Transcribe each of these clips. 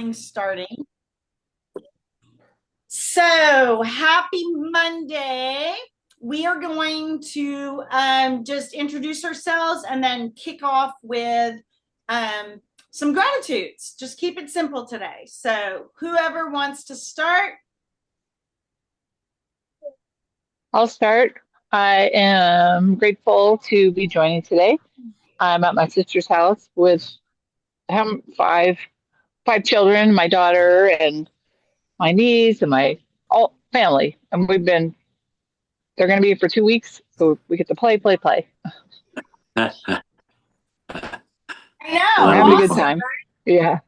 Starting. So happy Monday. We are going to just introduce ourselves and then kick off with some gratitudes. Just keep it simple today. So whoever wants to start. I'll start. I am grateful to be joining today. I'm at my sister's house with five children, my daughter and my niece and my all family. And they're going to be here for 2 weeks. So we get to play. I We're know. having a good Awesome. time. Yeah.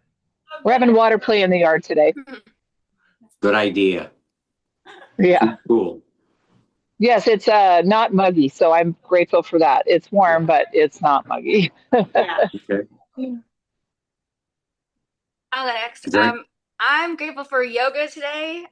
We're having water play in the yard today. Good idea. Yeah. Cool. Yes, it's not muggy, so I'm grateful for that. It's warm, but it's not muggy. Yeah. Okay. I'll go next. Is there- I'm grateful for yoga today.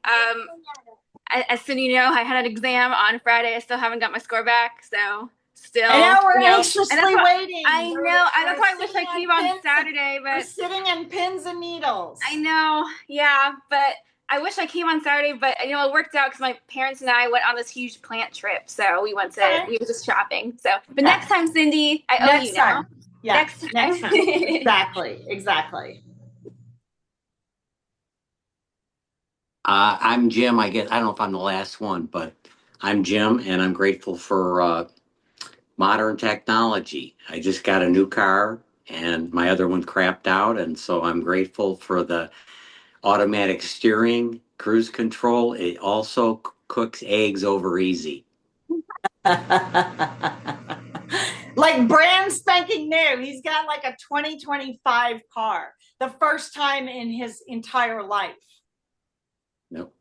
As soon as you know, I had an exam on Friday. I still haven't got my score back, so still. I know we're you know, anxiously and that's waiting. I know. I don't probably wish I came on Saturday, We're but sitting in pins and needles. I know. Yeah, but I wish I came on Saturday, but it worked out because my parents and I went on this huge plant trip, so we were just shopping. So, but next time, Cindy, I owe you now. Yeah. Next time. Exactly. I'm Jim. I don't know if I'm the last one, but I'm Jim, and I'm grateful for modern technology. I just got a new car, and my other one crapped out, and so I'm grateful for the automatic steering, cruise control. It also cooks eggs over easy. Like brand spanking new. He's got like a 2025 car. The first time in his entire life. Nope.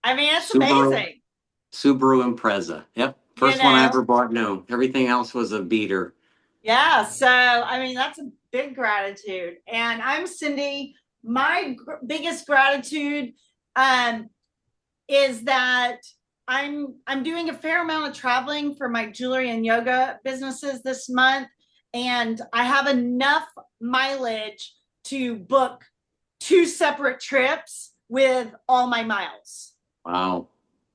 I mean, it's amazing. Subaru Impreza. Yep. First one I ever bought new. Everything else was a beater. Yeah. So, I mean, that's a big gratitude. And I'm Cindy. My biggest gratitude is that I'm doing a fair amount of traveling for my jewelry and yoga businesses this month, and I have enough mileage to book 2 separate trips with all my miles. Wow.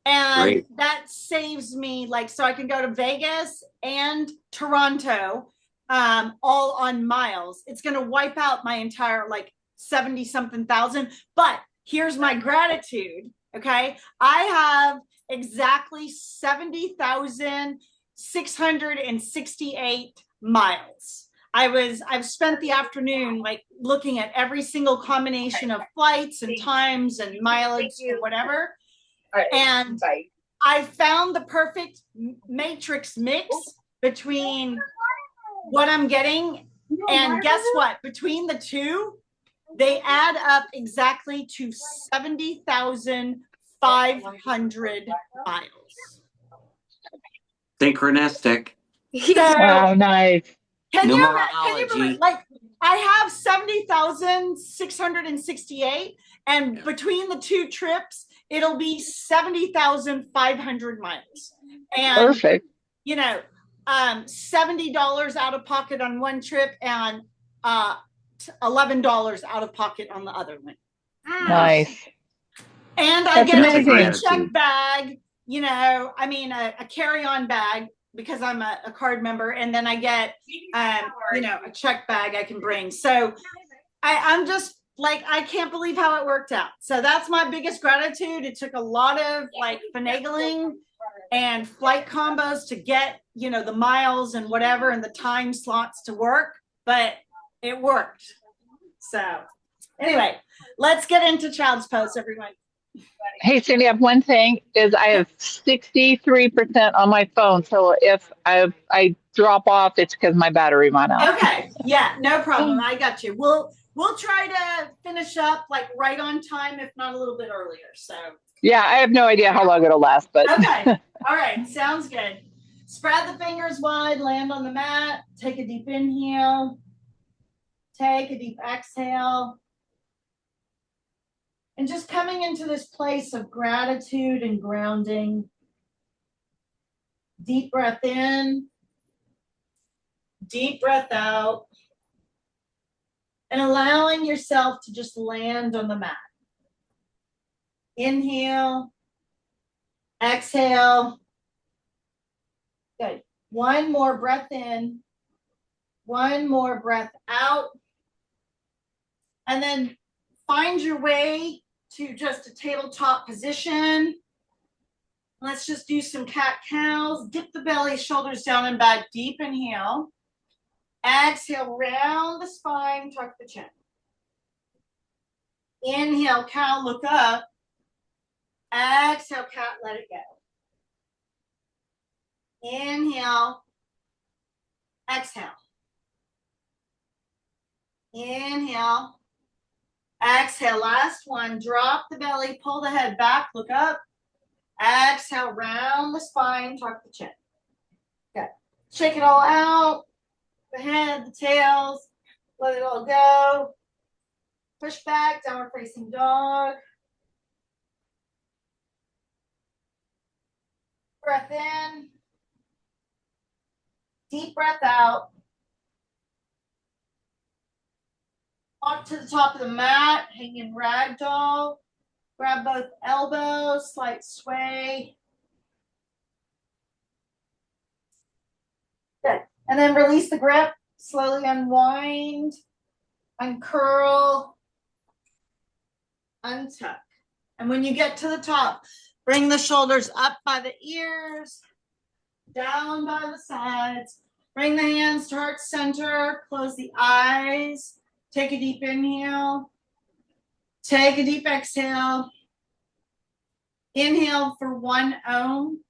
And great. That saves me, so I can go to Vegas and Toronto all on miles. It's going to wipe out my entire 70 something thousand. But here's my gratitude. Okay. I have exactly 70,668 miles. I've spent the afternoon looking at every single combination of flights and times and mileage and whatever. And I found the perfect matrix mix between what I'm getting. And guess what? Between the two, they add up exactly to 70,500 miles. Synchronistic. Wow, nice. Can you I have 70,668, and between the 2 trips, it'll be 70,500 miles. And perfect. $70 out of pocket on one trip and $11 out of pocket on the other one. Nice. And I get a free check bag, a carry-on bag because I'm a card member, and then I get a check bag I can bring. So I'm just I can't believe how it worked out. So that's my biggest gratitude. It took a lot of finagling and flight combos to get the miles and whatever and the time slots to work, but it worked. So anyway, let's get into child's pose, everyone. Hey, Cindy, I have one thing is I have 63% on my phone. So if I drop off, it's because my battery ran out. Okay. Yeah, no problem. I got you. We'll try to finish up right on time, if not a little bit earlier. So yeah, I have no idea how long it'll last, but okay. All right. Sounds good. Spread the fingers wide, land on the mat, take a deep inhale, take a deep exhale. And just coming into this place of gratitude and grounding. Deep breath in, deep breath out. and allowing yourself to just land on the mat. Inhale, exhale. Good. One more breath in, one more breath out, and then find your way to just a tabletop position. Let's just do some cat-cows. Dip the belly, shoulders down and back. Deep inhale. Exhale, round the spine, tuck the chin. Inhale, cow, look up. Exhale, cat, let it go. Inhale, exhale. Inhale, exhale. Last one. Drop the belly, pull the head back, look up. Exhale, round the spine, tuck the chin. Good. Shake it all out. The head, the tails, let it all go. Push back, downward facing dog. Breath in. Deep breath out. Walk to the top of the mat, hanging ragdoll. Grab both elbows, slight sway. Good. And then release the grip. Slowly unwind, uncurl, untuck. And when you get to the top, bring the shoulders up by the ears, down by the sides. Bring the hands to heart center. Close the eyes. Take a deep inhale. Take a deep exhale. Inhale for 1 Om.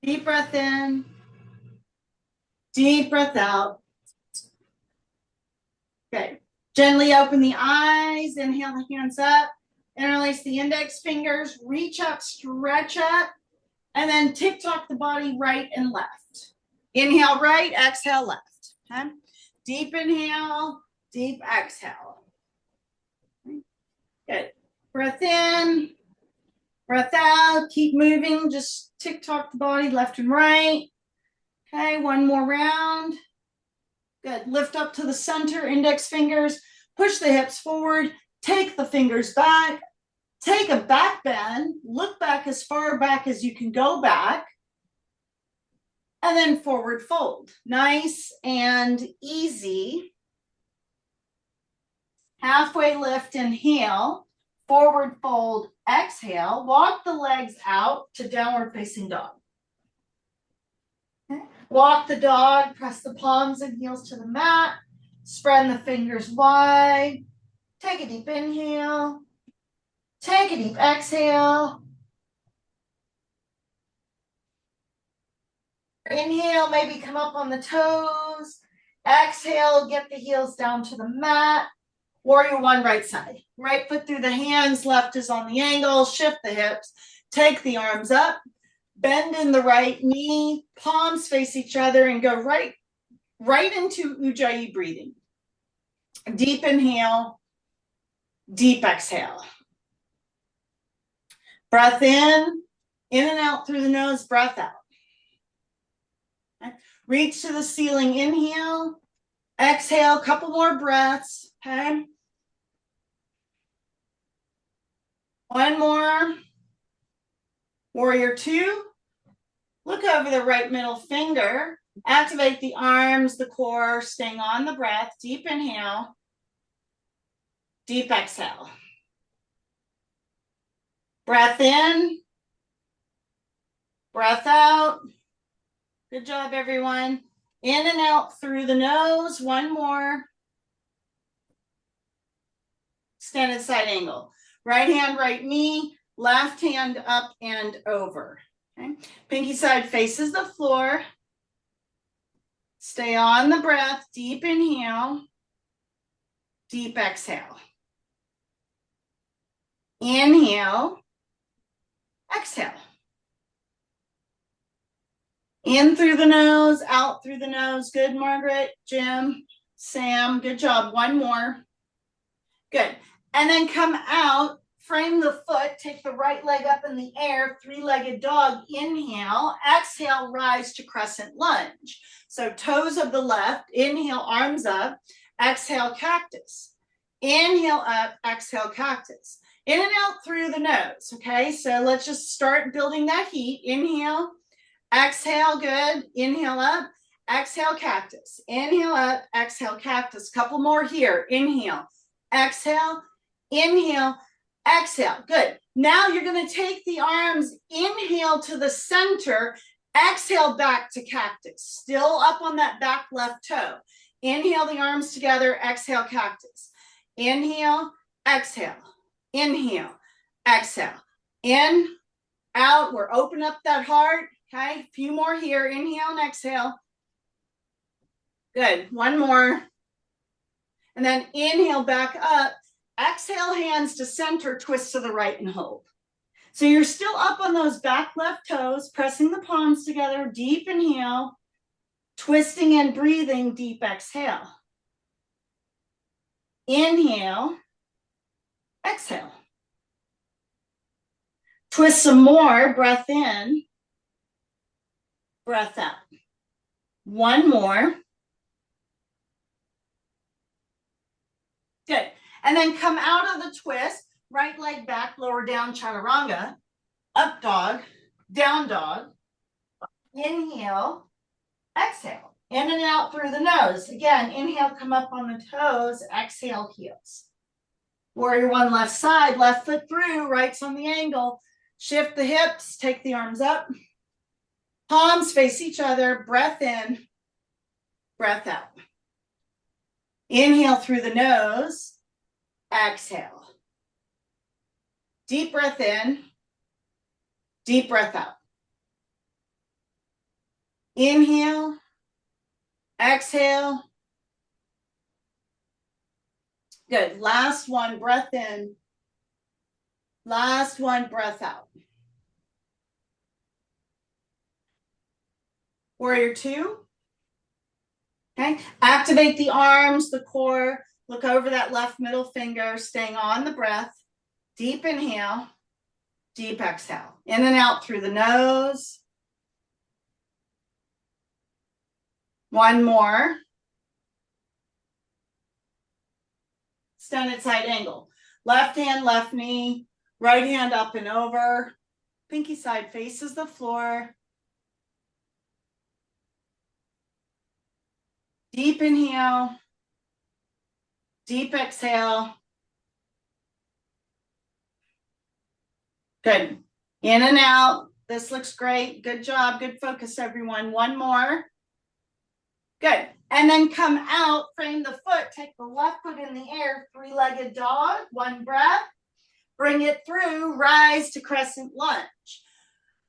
Deep breath in. Deep breath out. Good. Gently open the eyes. Inhale the hands up. Interlace the index fingers. Reach up, stretch up. And then tick-tock the body right and left. Inhale right, exhale left. Okay? Deep inhale, deep exhale. Good. Breath in, breath out. Keep moving. Just tick-tock the body left and right. Okay, one more round. Good. Lift up to the center, index fingers. Push the hips forward. Take the fingers back. Take a back bend, look back as far back as you can go back, and then forward fold. Nice and easy. Halfway lift, inhale, forward fold, exhale. Walk the legs out to downward facing dog. Okay. Walk the dog, press the palms and heels to the mat, spread the fingers wide. Take a deep inhale. Take a deep exhale. Inhale, maybe come up on the toes. Exhale, get the heels down to the mat. Warrior one, right side. Right foot through the hands, left is on the angle. Shift the hips. Take the arms up. Bend in the right knee. Palms face each other and go right into Ujjayi breathing. Deep inhale. Deep exhale. Breath in and out through the nose, breath out. Okay. Reach to the ceiling, inhale, exhale, couple more breaths, okay? One more. Warrior two. Look over the right middle finger. Activate the arms, the core, staying on the breath. Deep inhale, deep exhale. Breath in, breath out. Good job, everyone. In and out through the nose. One more. Extended side angle. Right hand, right knee. Left hand up and over. Okay. Pinky side faces the floor. Stay on the breath. Deep inhale. Deep exhale. Inhale. Exhale. In through the nose, out through the nose. Good, Margaret, Jim. Sam, good job. One more. Good. And then come out, frame the foot, take the right leg up in the air, three-legged dog, inhale, exhale, rise to crescent lunge. So toes of the left, inhale, arms up, exhale, cactus. Inhale up, exhale, cactus. In and out through the nose, okay? So let's just start building that heat. Inhale, exhale, good. Inhale up, exhale, cactus. Inhale up, exhale, cactus. Couple more here. Inhale, exhale, inhale, exhale. Good. Now you're going to take the arms, inhale to the center, exhale back to cactus. Still up on that back left toe. Inhale the arms together, exhale, cactus. Inhale, exhale, inhale, exhale. In, out, we're open up that heart. Okay, a few more here. Inhale and exhale. Good. One more. And then inhale back up. Exhale, hands to center, twist to the right and hold. So you're still up on those back left toes, pressing the palms together. Deep inhale, twisting and breathing, deep exhale. Inhale, exhale. Twist some more, breath in, breath out. One more. Good. And then come out of the twist, right leg back, lower down, chaturanga, up dog, down dog. Inhale, exhale. In and out through the nose. Again, inhale, come up on the toes, exhale, heels. Warrior one left side, left foot through, right's on the angle. Shift the hips, take the arms up. Palms face each other, breath in, breath out. Inhale through the nose, exhale. Deep breath in, deep breath out. Inhale, exhale. Good. Last one, breath in. Last one, breath out. Warrior two. Okay. Activate the arms, the core. Look over that left middle finger, staying on the breath. Deep inhale, deep exhale. In and out through the nose. One more. Stand at side angle. Left hand, left knee. Right hand up and over. Pinky side faces the floor. Deep inhale. Deep exhale. Good. In and out. This looks great. Good job. Good focus, everyone. One more. Good. And then come out, frame the foot, take the left foot in the air, three-legged dog, one breath. Bring it through, rise to crescent lunge.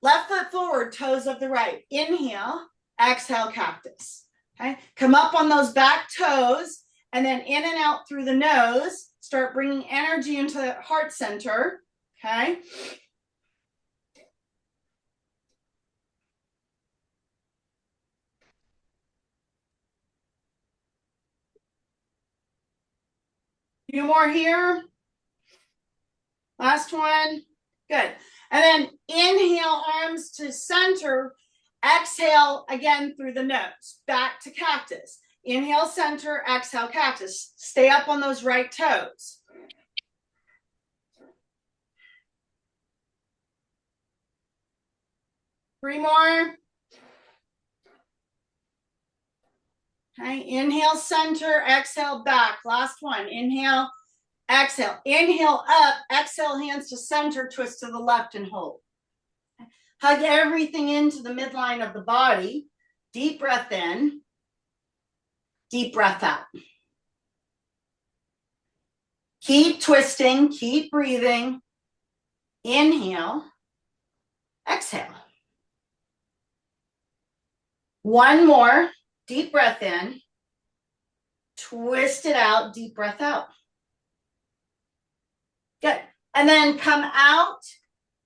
Left foot forward, toes of the right. Inhale, exhale, cactus. Okay. Come up on those back toes, and then in and out through the nose. Start bringing energy into the heart center. Okay. Few more here. Last one. Good. And then inhale, arms to center. Exhale again through the nose. Back to cactus. Inhale, center. Exhale, cactus. Stay up on those right toes. Three more. Okay, inhale, center, exhale, back. Last one. Inhale, exhale. Inhale up, exhale, hands to center, twist to the left and hold. Hug everything into the midline of the body. Deep breath in, deep breath out. Keep twisting, keep breathing. Inhale, exhale. One more. Deep breath in, twist it out, deep breath out. Good. And then come out,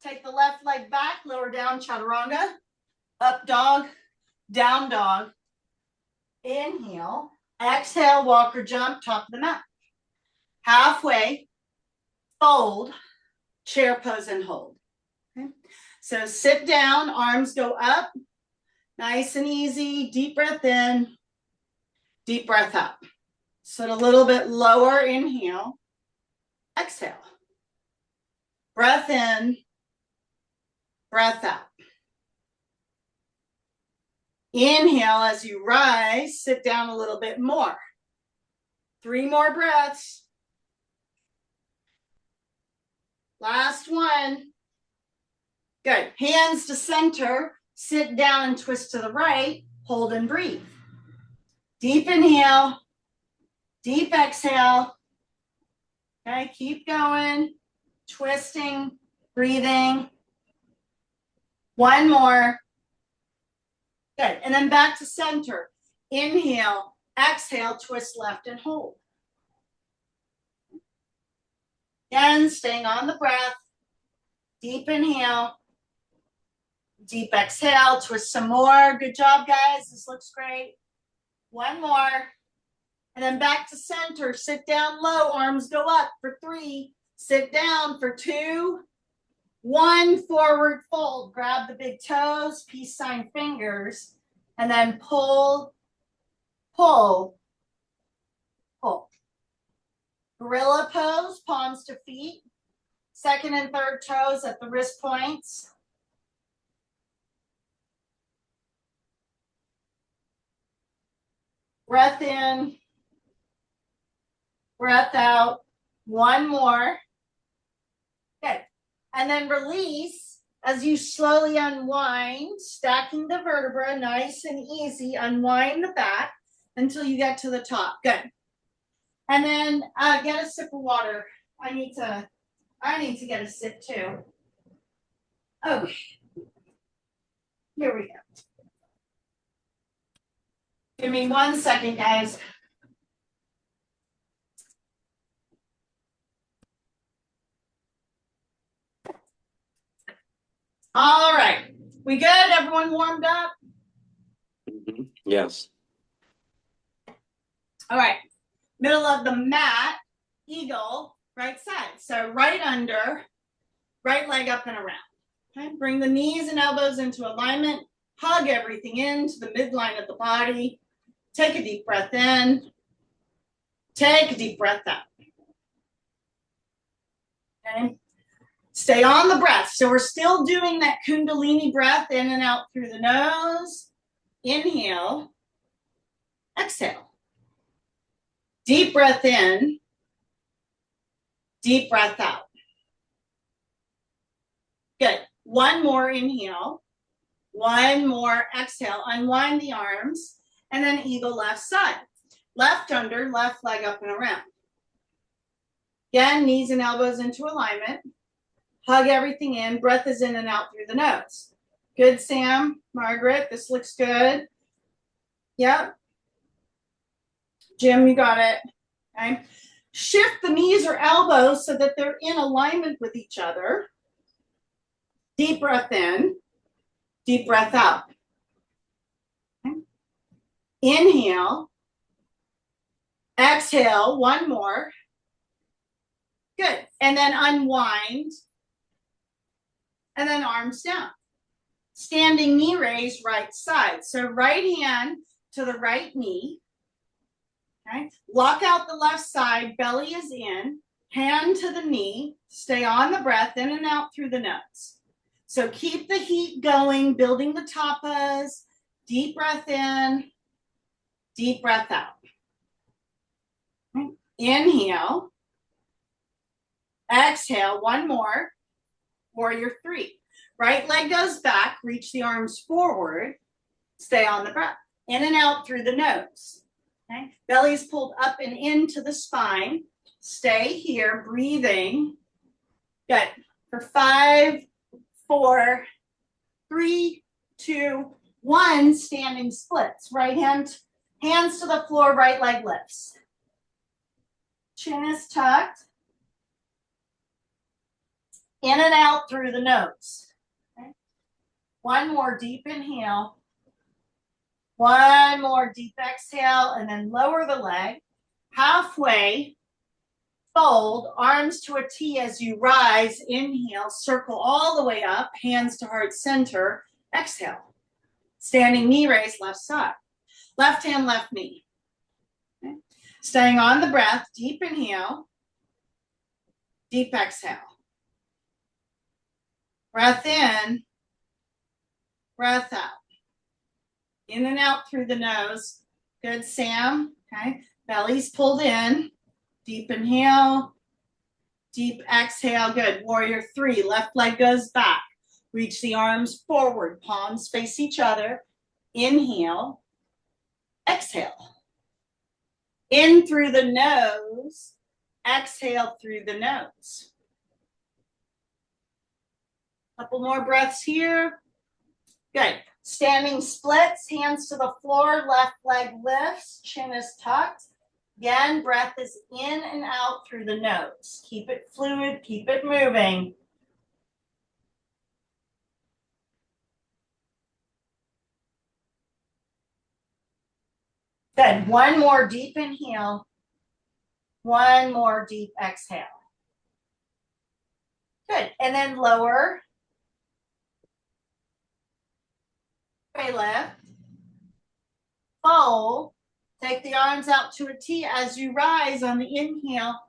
take the left leg back, lower down, chaturanga, up dog, down dog. Inhale, Exhale, walk or jump, top of the mat. Halfway, fold, chair pose and hold. Okay. So sit down, arms go up, nice and easy, deep breath in, deep breath out. Sit a little bit lower, inhale, exhale. Breath in, breath out. Inhale as you rise, sit down a little bit more. 3 more breaths. Last one. Good. Hands to center. Sit down and twist to the right. Hold and breathe. Deep inhale. Deep exhale. Okay, keep going. Twisting, breathing. One more. Good. And then back to center. Inhale, exhale, twist left and hold. Again, staying on the breath. Deep inhale. Deep exhale, twist some more. Good job, guys. This looks great. One more. And then back to center. Sit down low, arms go up for 3. Sit down for 2. 1, forward fold. Grab the big toes, peace sign fingers, and then pull, pull, pull. Gorilla pose, palms to feet. Second and third toes at the wrist points. Breath in, breath out. One more. Good. And then release as you slowly unwind, stacking the vertebra, nice and easy. Unwind the back until you get to the top. Good. And then get a sip of water. I need to get a sip too. Okay. Here we go. Give me 1 second, guys. All right. We good? Everyone warmed up? Mm-hmm. Yes. All right. Middle of the mat, eagle, right side. So right under, right leg up and around. Okay. Bring the knees and elbows into alignment. Hug everything into the midline of the body. Take a deep breath in. Take a deep breath out. Okay. Stay on the breath. So we're still doing that Kundalini breath in and out through the nose. Inhale. Exhale. Deep breath in. Deep breath out. Good. One more inhale. One more exhale. Unwind the arms. And then eagle left side. Left under, left leg up and around. Again, knees and elbows into alignment. Hug everything in. Breath is in and out through the nose. Good, Sam. Margaret, this looks good. Yep. Jim, you got it. Okay. Shift the knees or elbows so that they're in alignment with each other. Deep breath in. Deep breath out. Okay. Inhale. Exhale. One more. Good. And then unwind. And then arms down. Standing knee raise, right side. So right hand to the right knee. Okay. Lock out the left side. Belly is in. Hand to the knee. Stay on the breath, in and out through the nose. So keep the heat going, building the tapas. Deep breath in. Deep breath out. Okay. Inhale. Exhale. One more. Warrior 3. Right leg goes back. Reach the arms forward. Stay on the breath. In and out through the nose. Okay. Belly is pulled up and into the spine. Stay here, breathing. Good. For 5, 4, 3, 2, 1. Standing splits. Right hand, hands to the floor. Right leg lifts. Chin is tucked. In and out through the nose. Okay. One more deep inhale. One more deep exhale, and then lower the leg. Halfway, fold, arms to a T as you rise. Inhale, circle all the way up, hands to heart center. Exhale. Standing knee raise, left side. Left hand, left knee. Okay. Staying on the breath, deep inhale, deep exhale. Breath in, breath out. In and out through the nose. Good, Sam. Okay. Belly's pulled in. Deep inhale. Deep exhale. Good. Warrior 3. Left leg goes back. Reach the arms forward. Palms face each other. Inhale. Exhale. In through the nose. Exhale through the nose. Couple more breaths here. Good. Standing splits, hands to the floor, left leg lifts, chin is tucked. Again, breath is in and out through the nose. Keep it fluid, keep it moving. Good. One more deep inhale. One more deep exhale. Good. And then lower. Lift, fold, take the arms out to a T as you rise on the inhale.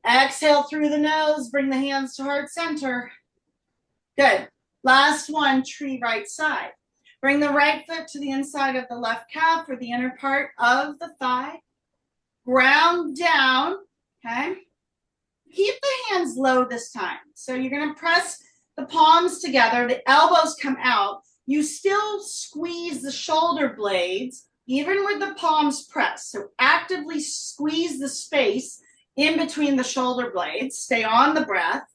Exhale through the nose, bring the hands to heart center. Good. Last one, tree right side. Bring the right foot to the inside of the left calf or the inner part of the thigh. Ground down, okay? Keep the hands low this time. So you're going to press the palms together, the elbows come out. You still squeeze the shoulder blades, even with the palms pressed. So actively squeeze the space in between the shoulder blades. Stay on the breath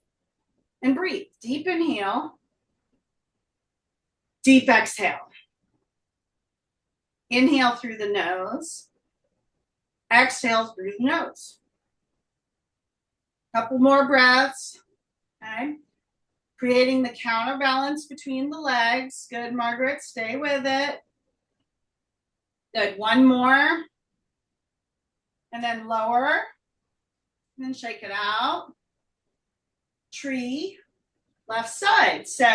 and breathe. Deep inhale, deep exhale. Inhale through the nose, exhale through the nose. Couple more breaths, okay? Creating the counterbalance between the legs. Good, Margaret, stay with it. Good, one more. And then lower. And then shake it out. Tree, left side. So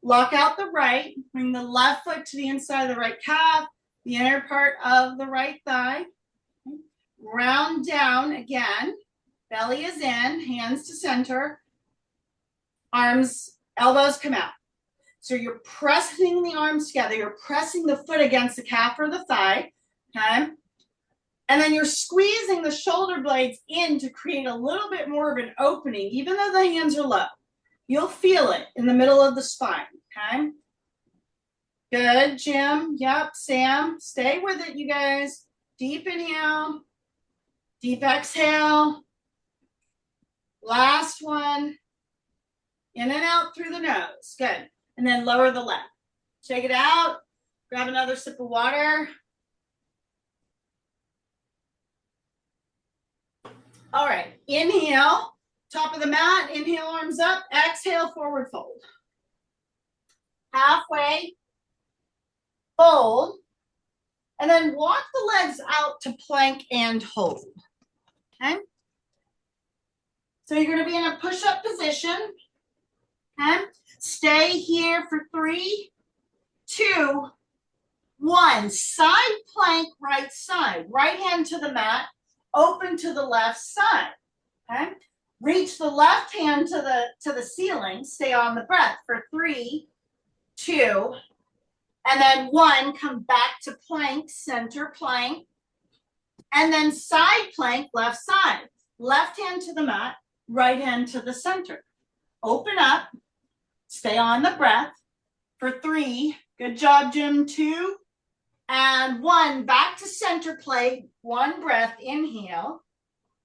lock out the right. Bring the left foot to the inside of the right calf, the inner part of the right thigh. Round down again. Belly is in, hands to center. Arms, elbows come out. So you're pressing the arms together. You're pressing the foot against the calf or the thigh, okay? And then you're squeezing the shoulder blades in to create a little bit more of an opening, even though the hands are low. You'll feel it in the middle of the spine, okay? Good, Jim. Yep, Sam. Stay with it, you guys. Deep inhale. Deep exhale. Last one. In and out through the nose. Good. And then lower the leg. Shake it out. Grab another sip of water. All right. Inhale. Top of the mat. Inhale, arms up. Exhale, forward fold. Halfway. Fold. And then walk the legs out to plank and hold. Okay. So you're going to be in a push-up position. Okay. Stay here for 3, 2, 1. Side plank, right side. Right hand to the mat. Open to the left side. Okay. Reach the left hand to the ceiling. Stay on the breath for 3, 2, and then 1. Come back to plank, center plank. And then side plank, left side. Left hand to the mat, right hand to the center. Open up. Stay on the breath for 3. Good job, Jim. 2 and 1. Back to center plank. 1 breath. Inhale.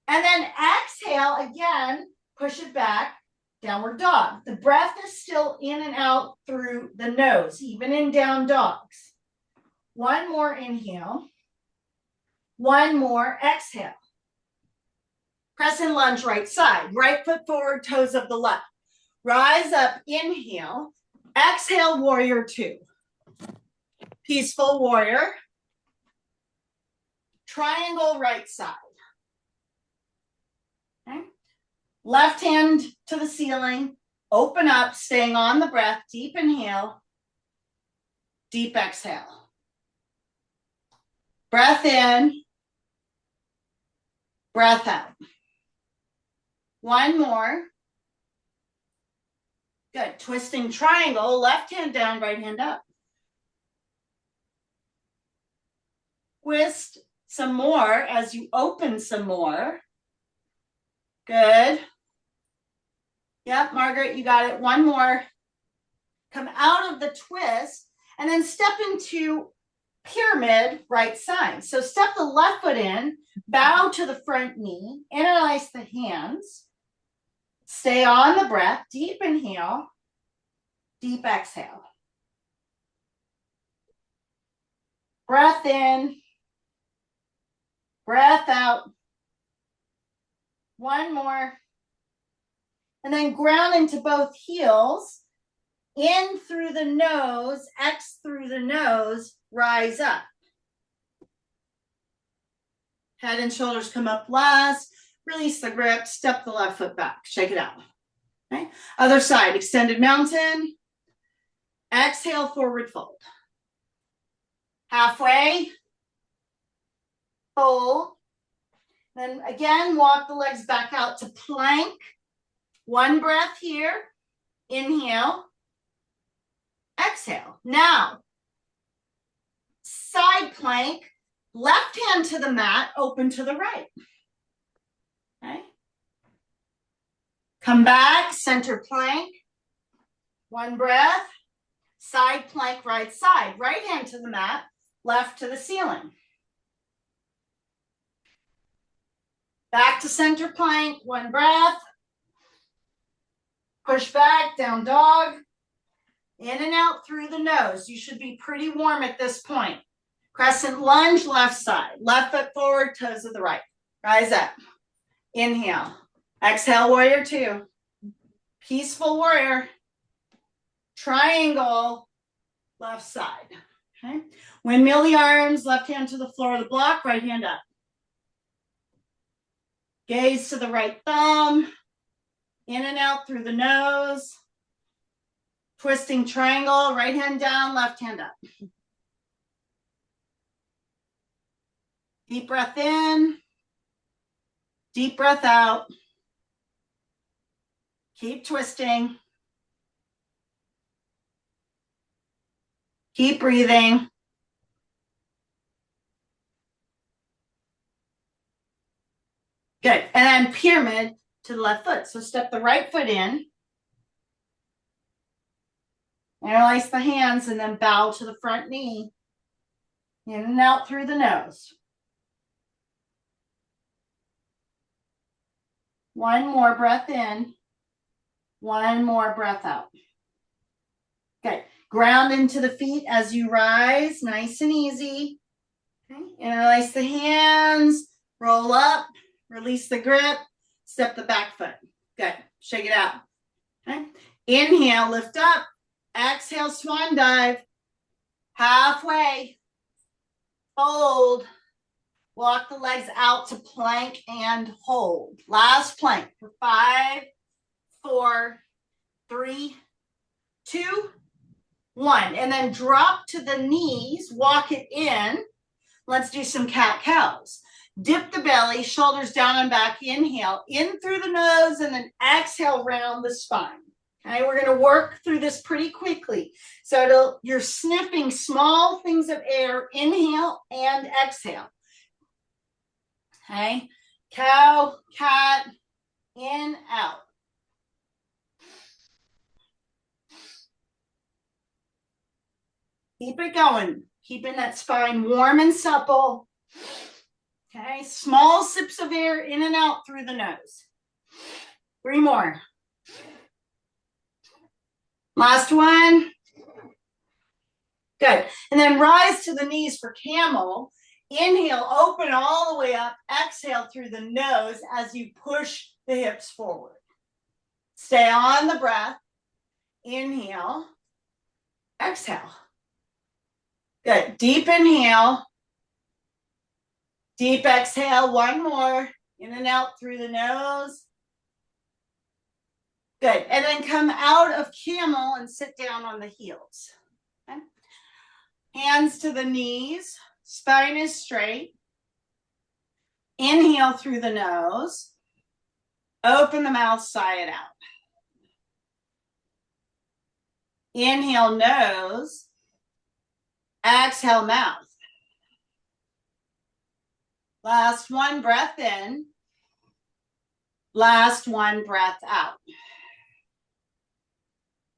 And then exhale again. Push it back. Downward dog. The breath is still in and out through the nose, even in down dogs. 1 more inhale. 1 more exhale. Press and lunge right side. Right foot forward, toes of the left. Rise up, inhale. Exhale, warrior 2. Peaceful warrior. Triangle right side. Okay. Left hand to the ceiling. Open up, staying on the breath. Deep inhale. Deep exhale. Breath in. Breath out. One more. Good. Twisting triangle. Left hand down, right hand up. Twist some more as you open some more. Good. Yep, Margaret, you got it. One more. Come out of the twist and then step into pyramid right side. So step the left foot in, bow to the front knee, interlace the hands, stay on the breath, deep inhale, deep exhale. Breath in, breath out. One more. And then ground into both heels, in through the nose, X through the nose, rise up. Head and shoulders come up last. Release the grip, step the left foot back, shake it out. Okay. Other side, extended mountain. Exhale, forward fold. Halfway. Fold. Then again, walk the legs back out to plank. One breath here. Inhale. Exhale. Now, side plank. Left hand to the mat, open to the right. Okay. Come back, center plank. One breath. Side plank, right side. Right hand to the mat, left to the ceiling. Back to center plank, one breath. Push back, down dog. In and out through the nose. You should be pretty warm at this point. Crescent lunge, left side. Left foot forward, toes to the right. Rise up. Inhale. Exhale, warrior two. Peaceful warrior. Triangle, left side. Okay. Windmill the arms, left hand to the floor of the block, right hand up. Gaze to the right thumb. In and out through the nose. Twisting triangle, right hand down, left hand up. Deep breath in. Deep breath out. Keep twisting. Keep breathing. Good. And then pyramid to the left foot. So step the right foot in. Interlace the hands and then bow to the front knee. In and out through the nose. One more breath in. One more breath out. Okay. Ground into the feet as you rise. Nice and easy. Okay. Interlace the hands. Roll up. Release the grip. Step the back foot. Good. Shake it out. Okay. Inhale, lift up. Exhale, swan dive. Halfway. Fold. Walk the legs out to plank and hold. Last plank for 5, 4, 3, 2, 1. And then drop to the knees. Walk it in. Let's do some cat-cows. Dip the belly, shoulders down and back. Inhale, in through the nose, and then exhale, round the spine. Okay, we're going to work through this pretty quickly. So you're sniffing small things of air, inhale and exhale. Okay, cow, cat, in, out. Keep it going, keeping that spine warm and supple. Okay, small sips of air in and out through the nose. 3 more. Last one. Good. And then rise to the knees for camel. Inhale, open all the way up. Exhale through the nose as you push the hips forward. Stay on the breath. Inhale. Exhale. Good. Deep inhale. Deep exhale. One more. In and out through the nose. Good. And then come out of camel and sit down on the heels. Okay. Hands to the knees. Spine is straight. Inhale through the nose. Open the mouth, sigh it out. Inhale, nose. Exhale, mouth. Last one, breath in. Last one, breath out.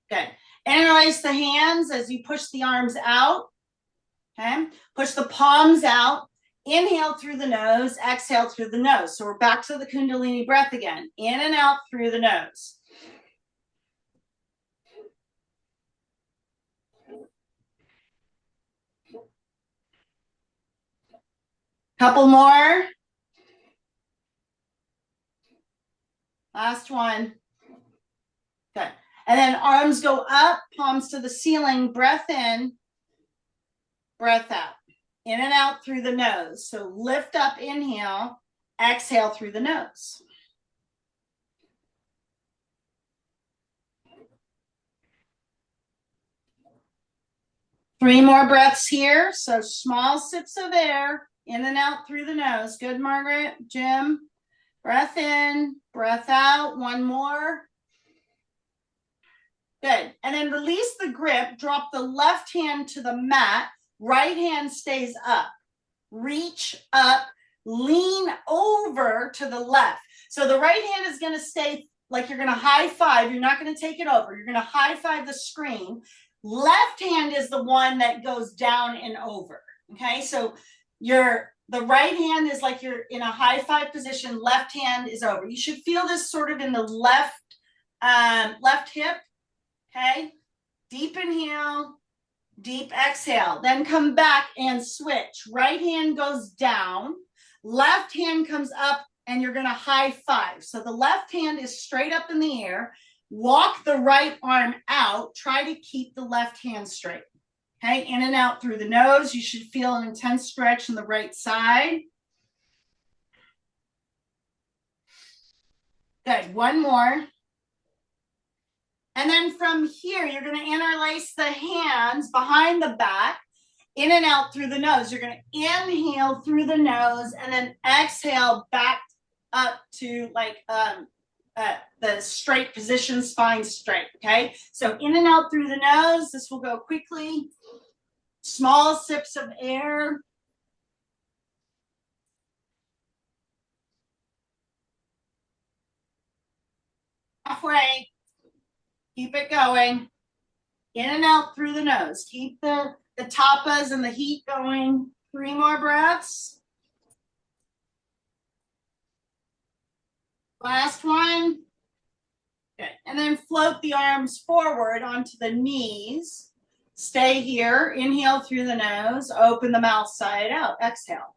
Good. Interlace the hands as you push the arms out. Okay. Push the palms out. Inhale through the nose, exhale through the nose. So we're back to the Kundalini breath again. In and out through the nose. Couple more. Last one. Good. And then arms go up, palms to the ceiling, breath in, breath out. In and out through the nose. So lift up, inhale, exhale through the nose. Three more breaths here. So small sips of air, in and out through the nose. Good, Margaret. Jim, breath in, breath out. One more. Good. And then release the grip. Drop the left hand to the mat. Right hand stays up. Reach up. Lean over to the left. So the right hand is going to stay like you're going to high five. You're not going to take it over. You're going to high five the screen. Left hand is the one that goes down and over. Okay. So the right hand is like you're in a high five position. Left hand is over. You should feel this sort of in the left hip. Okay. Deep inhale. Deep exhale, then come back and switch. Right hand goes down, left hand comes up, and you're going to high five. So the left hand is straight up in the air. Walk the right arm out. Try to keep the left hand straight. Okay, in and out through the nose. You should feel an intense stretch in the right side. Good, one more. And then from here, you're going to interlace the hands behind the back, in and out through the nose. You're going to inhale through the nose and then exhale back up to like the straight position, spine straight, okay? So in and out through the nose. This will go quickly. Small sips of air. Halfway. Keep it going. In and out through the nose. Keep the tapas and the heat going. 3 more breaths. Last one. Good. And then float the arms forward onto the knees. Stay here. Inhale through the nose. Open the mouth side out. Exhale.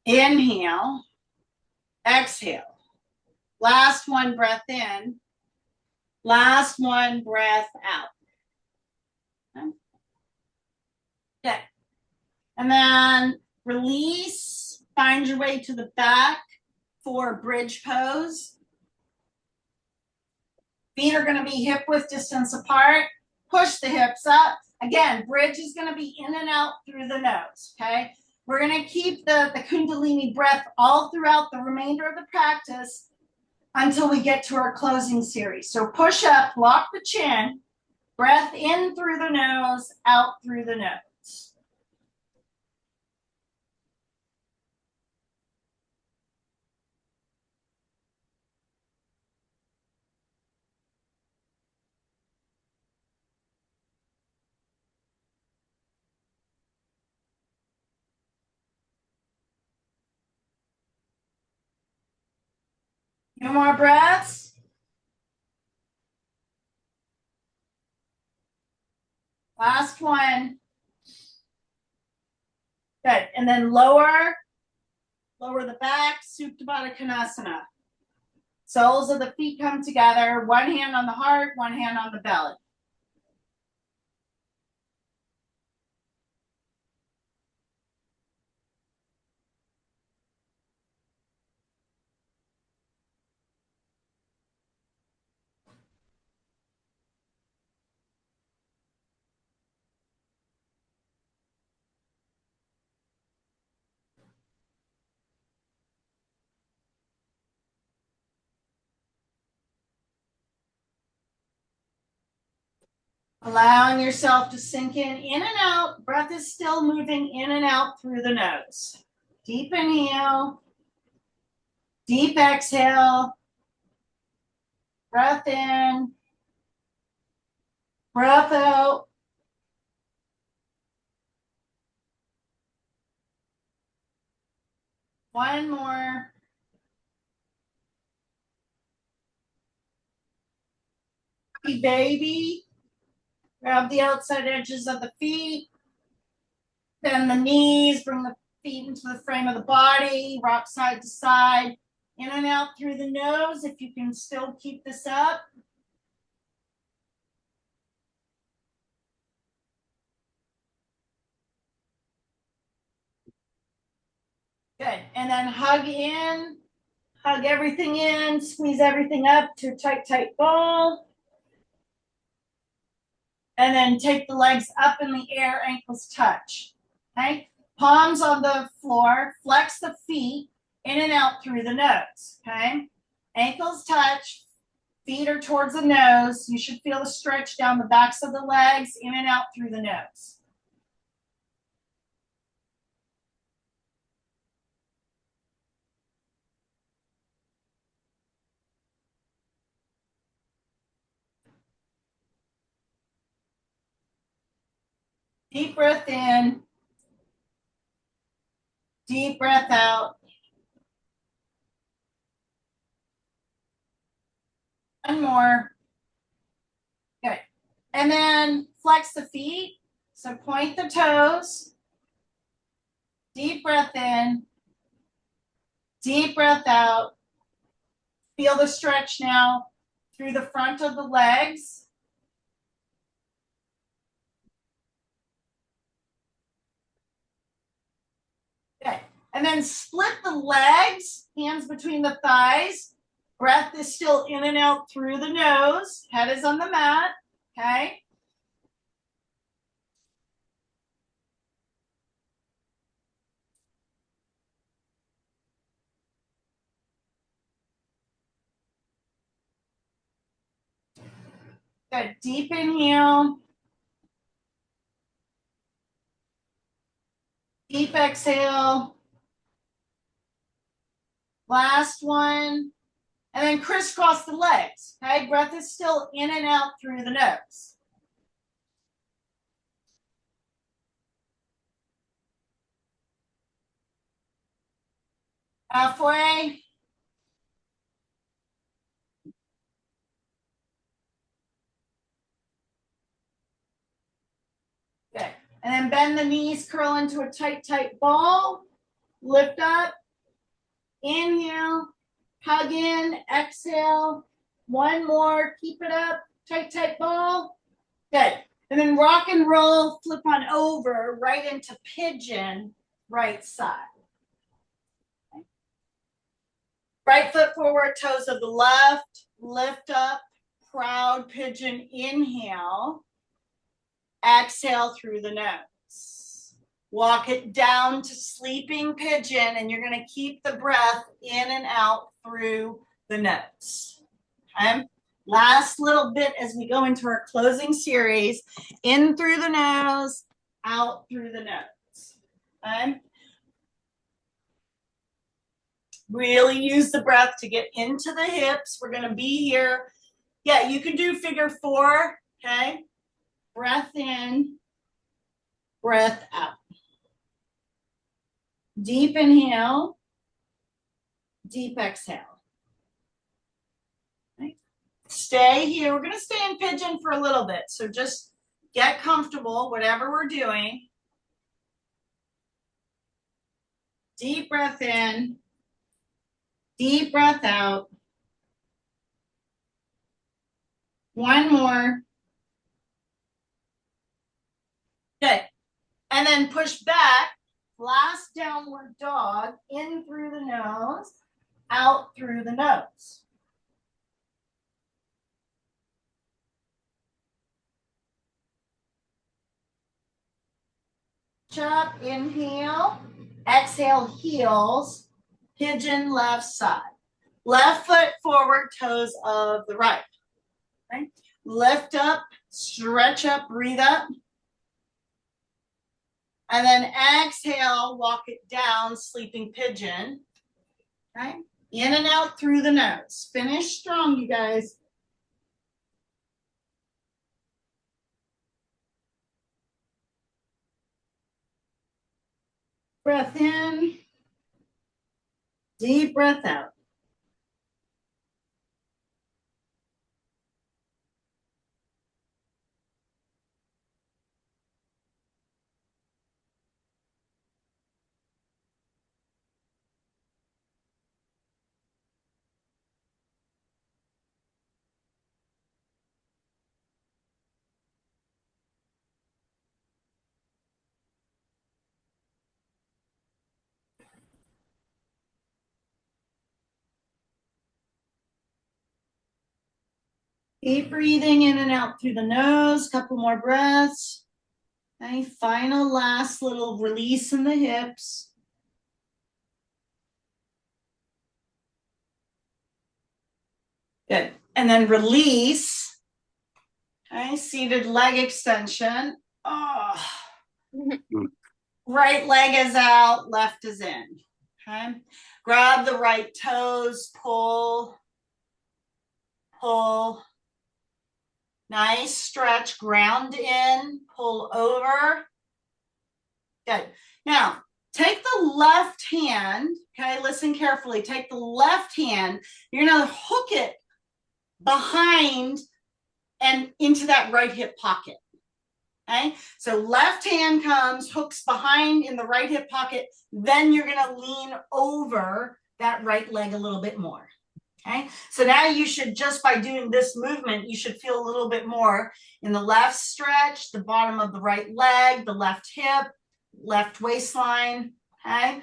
Inhale. Exhale. Last one, breath in. Last one, breath out. Okay. And then release. Find your way to the back for bridge pose. Feet are going to be hip width distance apart. Push the hips up. Again, bridge is going to be in and out through the nose, okay? We're going to keep the Kundalini breath all throughout the remainder of the practice until we get to our closing series. So push up, lock the chin, breath in through the nose, out through the nose. Two more breaths. Last one. Good. And then lower the back, Supta Baddha Konasana. Soles of the feet come together. One hand on the heart, one hand on the belly. Allowing yourself to sink in and out. Breath is still moving in and out through the nose. Deep inhale. Deep exhale. Breath in. Breath out. One more. Happy baby. Grab the outside edges of the feet. Bend the knees. Bring the feet into the frame of the body. Rock side to side. In and out through the nose if you can still keep this up. Good. And then hug in. Hug everything in. Squeeze everything up to a tight, tight ball. And then take the legs up in the air, ankles touch. Okay? Palms on the floor. Flex the feet in and out through the nose. Okay? Ankles touch. Feet are towards the nose. You should feel the stretch down the backs of the legs, in and out through the nose. Deep breath in. Deep breath out. One more. Good. And then flex the feet. So point the toes. Deep breath in. Deep breath out. Feel the stretch now through the front of the legs. Good. And then split the legs, hands between the thighs. Breath is still in and out through the nose. Head is on the mat. Okay. Good. Deep inhale. Deep exhale. Last one. And then crisscross the legs. Okay. Breath is still in and out through the nose. Halfway. Good. And then bend the knees, curl into a tight, tight ball. Lift up. Inhale. Hug in. Exhale. One more. Keep it up. Tight, tight ball. Good. And then rock and roll. Flip on over. Right into pigeon. Right side. Okay. Right foot forward. Toes of the left. Lift up. Proud pigeon. Inhale. Exhale through the nose. Walk it down to sleeping pigeon, and you're going to keep the breath in and out through the nose. Okay? Last little bit as we go into our closing series. In through the nose, out through the nose. Okay? Really use the breath to get into the hips. We're going to be here. Yeah, you can do figure 4. Okay? Breath in, breath out. Deep inhale, deep exhale. Okay. Stay here. We're going to stay in pigeon for a little bit. So just get comfortable, whatever we're doing. Deep breath in, deep breath out. One more. Good. And then push back. Last downward dog. In through the nose. Out through the nose. Up. Inhale. Exhale. Heels. Pigeon left side. Left foot forward. Toes of the right. Okay. lift up, stretch up, breathe up. And then exhale, walk it down, sleeping pigeon. Okay? In and out through the nose. Finish strong, you guys. Breath in. Deep breath out. Keep breathing in and out through the nose. Couple more breaths. Okay, final last little release in the hips. Good. And then release. Okay, seated leg extension. Oh. Right leg is out, left is in. Okay. Grab the right toes, pull, pull. Nice stretch, ground in, pull over. Good. Now, take the left hand, okay, listen carefully. Take the left hand, you're gonna hook it behind and into that right hip pocket. Okay, so left hand comes, hooks behind in the right hip pocket, then you're gonna lean over that right leg a little bit more. Okay, so now you should, just by doing this movement, you should feel a little bit more in the left stretch, the bottom of the right leg, the left hip, left waistline. Okay,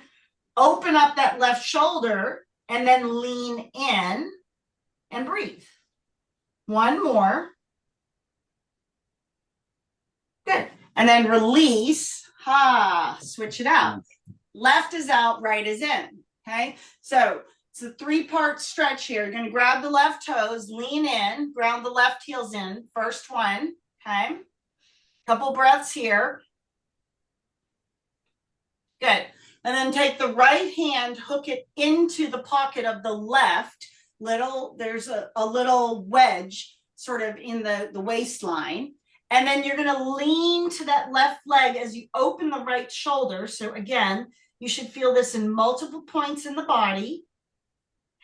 open up that left shoulder and then lean in and breathe. One more. Good. And then release. Switch it out. Left is out, right is in. Okay, so it's a three-part stretch here. You're going to grab the left toes, lean in, ground the left heels in. First one. Okay, couple breaths here. Good. And then take the right hand, hook it into the pocket of the left. There's a little wedge sort of in the waistline. And then you're going to lean to that left leg as you open the right shoulder. So again, you should feel this in multiple points in the body.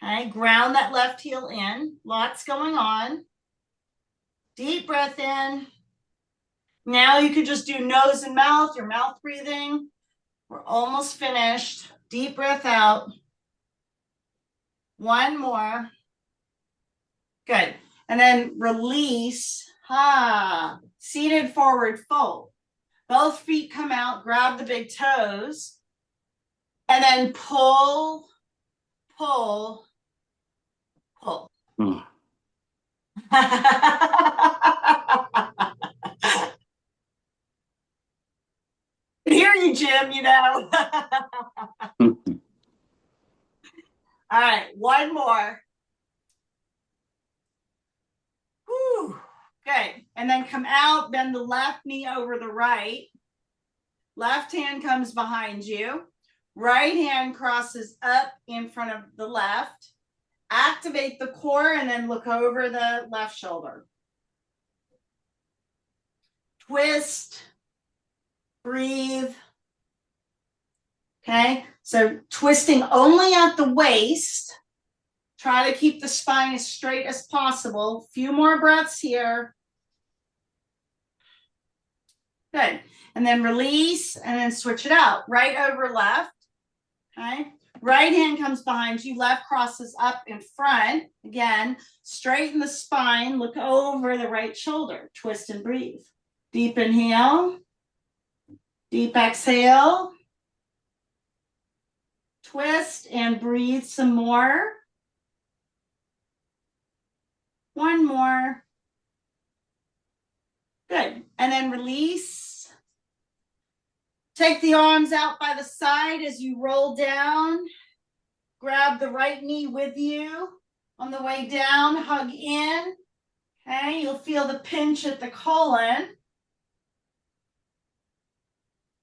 Okay, ground that left heel in. Lots going on. Deep breath in. Now you could just do nose and mouth or mouth breathing. We're almost finished. Deep breath out. One more. Good. And then release. Seated forward fold. Both feet come out, grab the big toes, and then pull, pull, pull. I hear you, Jim, you know. All right, one more. Whew. Okay, and then come out, bend the left knee over the right. Left hand comes behind you. Right hand crosses up in front of the left. Activate the core and then look over the left shoulder. Twist. Breathe. Okay, so twisting only at the waist. Try to keep the spine as straight as possible. Few more breaths here. Good. And then release and then switch it out. Right over left. Okay. Right hand comes behind you. Left crosses up in front. Again, straighten the spine. Look over the right shoulder. Twist and breathe. Deep inhale. Deep exhale. Twist and breathe some more. One more. Good. And then release. Take the arms out by the side as you roll down. Grab the right knee with you on the way down. Hug in. Okay, you'll feel the pinch at the colon.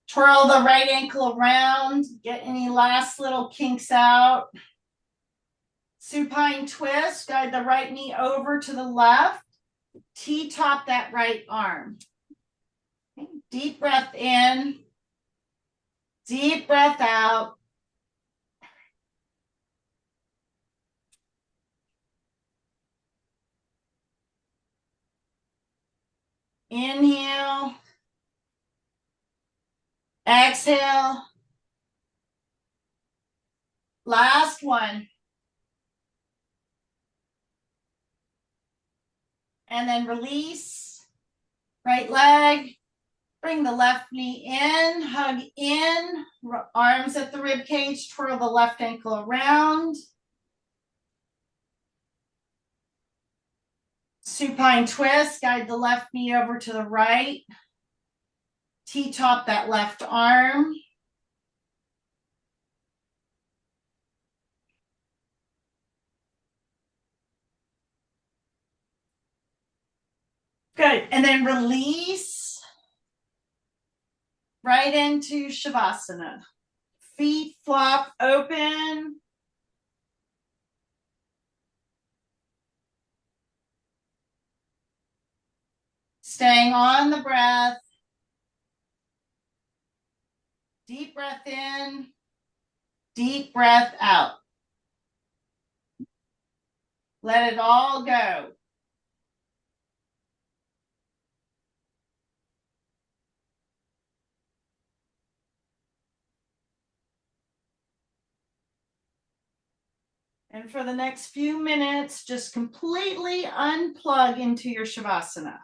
Twirl the right ankle around, get any last little kinks out. Supine twist, guide the right knee over to the left. T-top that right arm. Okay. Deep breath in, deep breath out. Inhale. Exhale. Last one. And then release. Right leg. Bring the left knee in. Hug in. Arms at the rib cage. Twirl the left ankle around. Supine twist. Guide the left knee over to the right. T-top that left arm. Good. And then release right into Shavasana. Feet flop open. Staying on the breath. Deep breath in. Deep breath out. Let it all go. And for the next few minutes, just completely unplug into your Shavasana.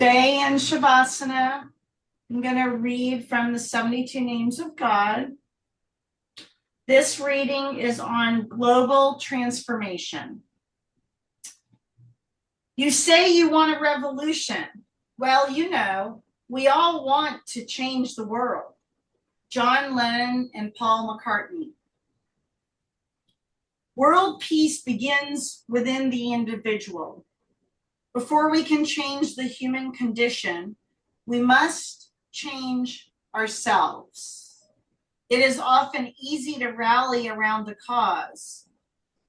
Stay in Shavasana. I'm going to read from the 72 Names of God. This reading is on global transformation. You say you want a revolution. Well, you know, we all want to change the world. John Lennon and Paul McCartney. World peace begins within the individual. Before we can change the human condition, we must change ourselves. It is often easy to rally around the cause.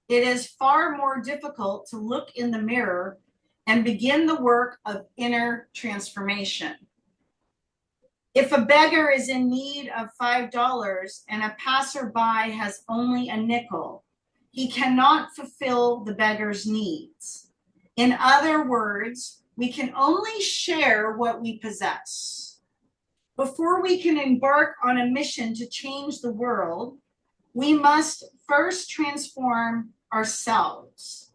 It is far more difficult to look in the mirror and begin the work of inner transformation. If a beggar is in need of $5 and a passerby has only a nickel, he cannot fulfill the beggar's needs. In other words, we can only share what we possess. Before we can embark on a mission to change the world, we must first transform ourselves,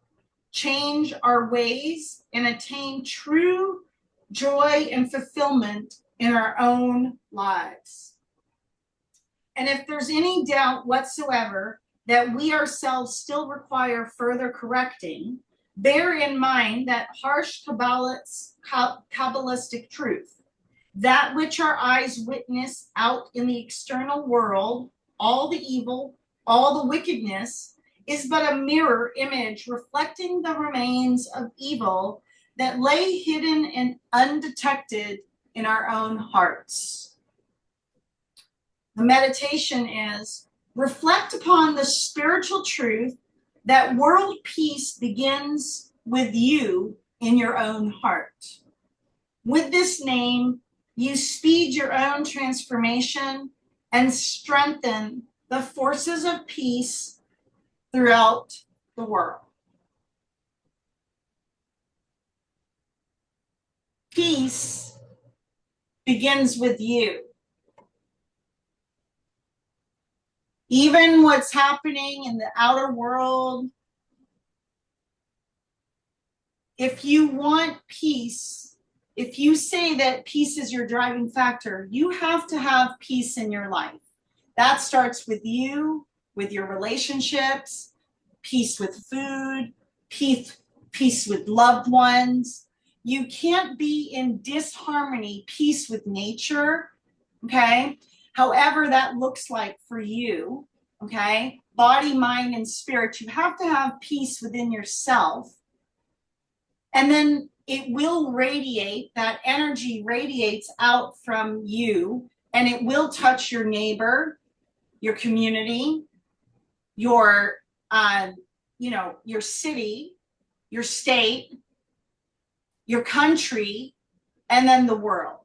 change our ways, and attain true joy and fulfillment in our own lives. And if there's any doubt whatsoever that we ourselves still require further correcting, bear in mind that harsh Kabbalistic truth. That which our eyes witness out in the external world, all the evil, all the wickedness, is but a mirror image reflecting the remains of evil that lay hidden and undetected in our own hearts. The meditation is reflect upon the spiritual truth that world peace begins with you in your own heart. With this name, you speed your own transformation and strengthen the forces of peace throughout the world. Peace begins with you. Even what's happening in the outer world, if you want peace, if you say that peace is your driving factor, you have to have peace in your life. That starts with you, with your relationships, peace with food, peace with loved ones. You can't be in disharmony, peace with nature, okay? However that looks like for you, okay? Body, mind, and spirit, you have to have peace within yourself. And then it will radiate, that energy radiates out from you, and it will touch your neighbor, your community, your, your city, your state, your country, and then the world.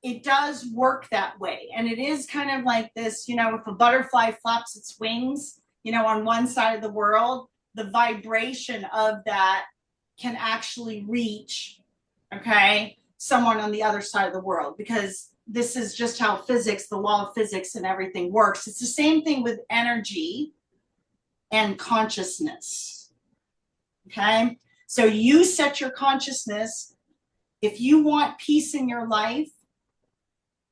It does work that way. And it is kind of like this, if a butterfly flaps its wings, on one side of the world, the vibration of that can actually reach, someone on the other side of the world, because this is just how physics, the law of physics and everything works. It's the same thing with energy and consciousness, okay? So you set your consciousness. If you want peace in your life,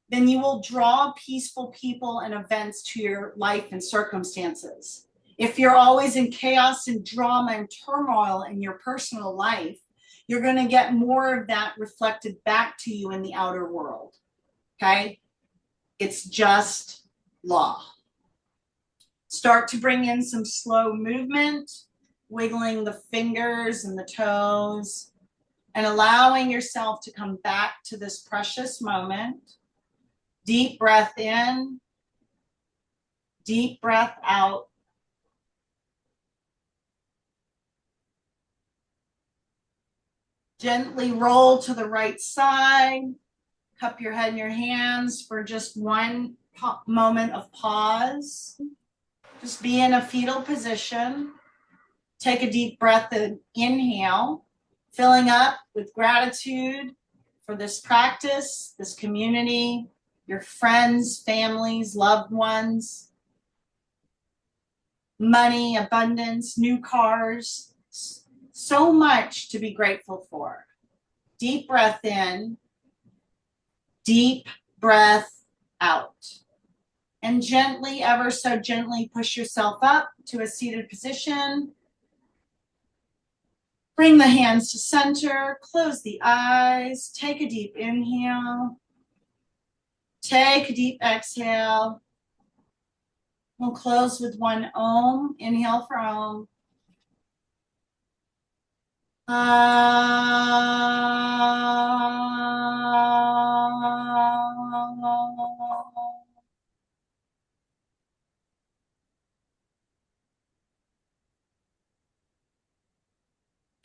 then you will draw peaceful people and events to your life and circumstances. If you're always in chaos and drama and turmoil in your personal life, you're going to get more of that reflected back to you in the outer world, okay? It's just law. Start to bring in some slow movement, wiggling the fingers and the toes, and allowing yourself to come back to this precious moment. Deep breath in, deep breath out. Gently roll to the right side. Cup your head in your hands for just one moment of pause. Just be in a fetal position. Take a deep breath and inhale, filling up with gratitude for this practice, this community, your friends, families, loved ones, money, abundance, new cars, so much to be grateful for. Deep breath in. Deep breath out. And gently, ever so gently, push yourself up to a seated position. Bring the hands to center. Close the eyes. Take a deep inhale. Take a deep exhale. We'll close with one Om. Inhale for Om.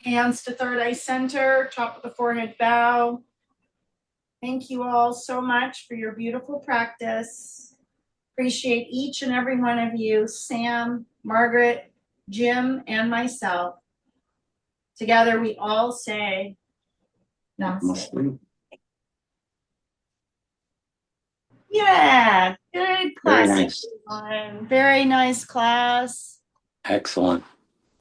Hands to third eye center, top of the forehead bow. Thank you all so much for your beautiful practice. Appreciate each and every one of you, Sam, Margaret, Jim, and myself. Together we all say Namaste. Yeah, good class. Very nice. Everyone. Very nice class. Excellent.